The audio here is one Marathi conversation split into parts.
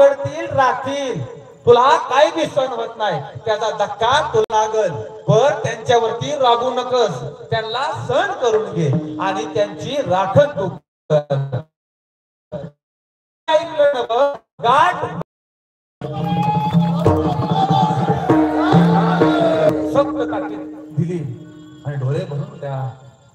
करतील राहतील, तुला काही बी सहन होत नाही, त्याचा धक्का तुला लागल, पण त्यांच्यावरती रागू नकस, त्यांना सहन करून घे आणि त्यांची राखण तू कर. गाठ सक्त ताकीद दिली आणि डोळे भरून त्या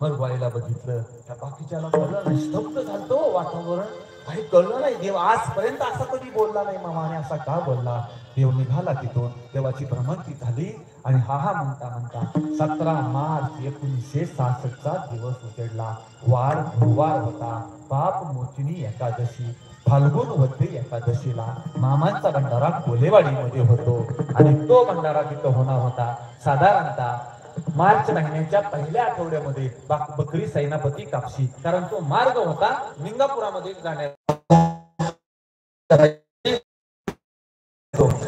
मरवाईला बघितलं. त्या बाकीच्याला कळलं नाही, स्तब्ध झालतो वातावरण, काही कळलं नाही. देव आजपर्यंत असा कधी बोलला नाही, मामाने असा का बोलला. देव निघाला तिथून, देवाची भ्रमंती झाली आणि हा हा म्हणता म्हणता 17 मार्च 1966चा दिवस उजेडला. वार गुरुवार होता, पाप मोचनी एकादशी. फाल्गुन वद्य एकादशीला मामांचा भंडारा कोलेवाडीमध्ये होतो आणि तो भंडारा तिथं होणार होता साधारणतः मार्च महिन्याच्या पहिल्या आठवड्यामध्ये. बकरी सैनापती कापशी, कारण तो मार्ग होता लिंगापुरामध्ये जाण्याचा.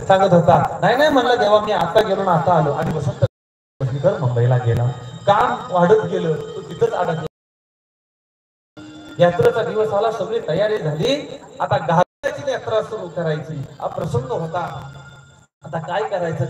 सांगत होता, नाही म्हणलं देवा, मी आता गेलो ना, आता आलो. आणि वसंत मुंबईला गेला, काम वाढत गेलं, तो तिथंच अडकला. यात्रेचा दिवस आला, सगळी तयारी झाली, आता घाटाची यात्रा सुरू करायची. हा प्रसंग होता, आता काय करायचं.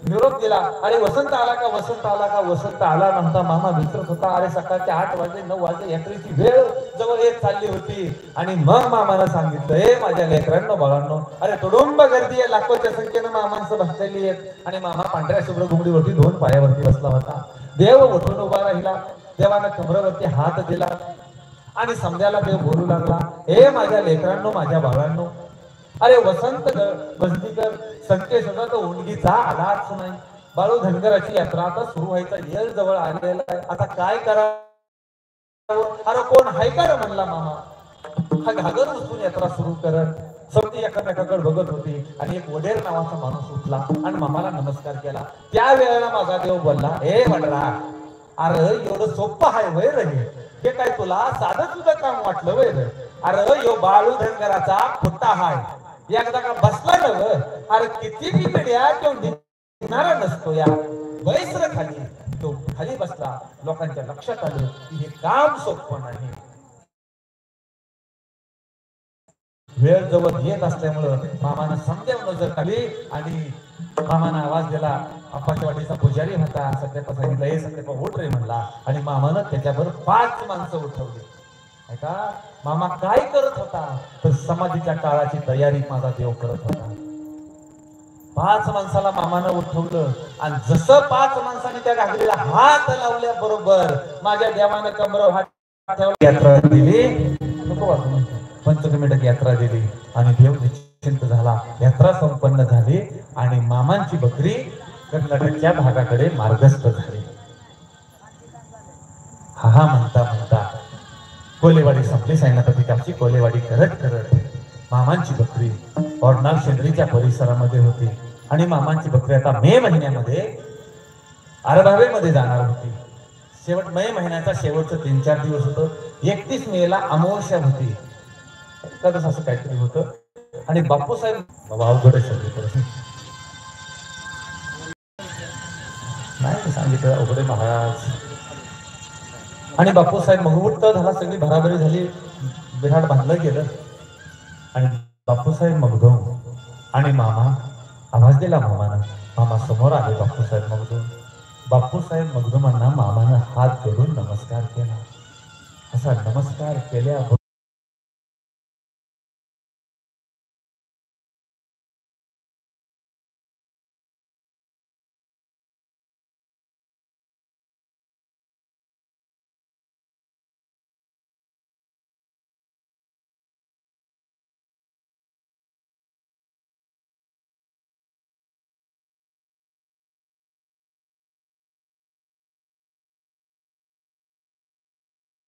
निरोप दिला, अरे वसंत आला का, वसंत आला का. वसंत आला नव्हता. मामा विचारत होता, अरे सकाळचे 8 वाजले 9 वाजले, यात्रेची वेळ जवळ येत चालली होती. आणि मग मामानं सांगितलं, हे माझ्या लेकरांनो बाळांनो, अरे तुडुंब गर्दी आहे, लाखोच्या संख्येनं मामांचं बसलेली आहे. आणि मामा पांढऱ्या शुभ्र घुंगडीवरती 2 पायावरती बसला होता. देव उठून उभा राहिला, देवानं कमरेवरती हात दिला आणि समजायला देव बोलू लागला, हे माझ्या लेकरांनो, माझ्या बाळांनो, अरे वसंत बंदीकर संकेत होता, तो उंडगीचा आलाच नाही. बाळू धनगराची यात्रा आता सुरू व्हायचा येल जवळ आलेला आहे, आता काय करावं. अरे कोण हाय का म्हणला मामा. हा घागर उचलून यात्रा सुरू करत सगळी एकामेकाकडे बघत होती आणि एक वडेर नावाचा माणूस उठला आणि मामाला नमस्कार केला. त्या वेळेला माझा देव बोलला, हे वडरा, अरे एवढं सोपं हाय वय रे, हे काय तुला साधं सुद्धा काम वाटलं वय रे. अरे यो बाळू धनगराचा खुट्टा हाय, एकदा का बसला नव, अरे किती पिढ्या तो निघणारा नसतो. या बैस रे खाली. तो खाली बसला, लोकांच्या लक्षात आलं की हे काम सोपं नाही. वेळ जवळ येत असल्यामुळं मामानं समजावून नजर काढली आणि मामानं आवाज दिला. आप्पाच्या वाडीचा पुजारी होता, सत्यप्पा सांगितलं, हे सत्यप्पा उठ रे म्हणला. आणि मामानं त्याच्यावर 5 माणसं उठवली. ऐका, मामा काय करत होता, तर समाधीच्या काळाची तयारी माझा देव करत होता. 5 माणसाला मामानं उठवलं आणि जसं 5 माणसांनी त्या घागरीला हात लावल्या बरोबर माझ्या देवानं कमरेवर हात ठेवला. यात्रा दिली, नको वाचून, 5 यात्रा दिली आणि देव निश्चिंत झाला. यात्रा संपन्न झाली आणि मामांची बकरी कर्नाटकच्या भागाकडे मार्गस्थ झाली. हा म्हणता म्हणता कोलेवाडी संपली. सैनापती कापची कोलेवाडी करत करत मामांची बकरी ओरनाल शेंद्रीच्या परिसरामध्ये होती आणि मामांची बकरी आता मे महिन्यामध्ये आरभावेमध्ये जाणार होती. मे महिन्याचा शेवटचं 3-4 दिवस होतं. 31 मेला अमावस्या होती, कधीच असं काहीतरी होतं. आणि बापूसाहेब अवघड नाही सांगितलं, अवघडे महाराज. आणि बापूसाहेब मगमुक्त झाला, सगळी भराभरी झाली, बिराड बांधलं गेलं आणि बापूसाहेब मगदूम आणि मामा आवाज दिला मामानं. मामा समोर आले. बापूसाहेब मगदुमांना मामानं हात जोडून नमस्कार केला. असा नमस्कार केल्याबरोबर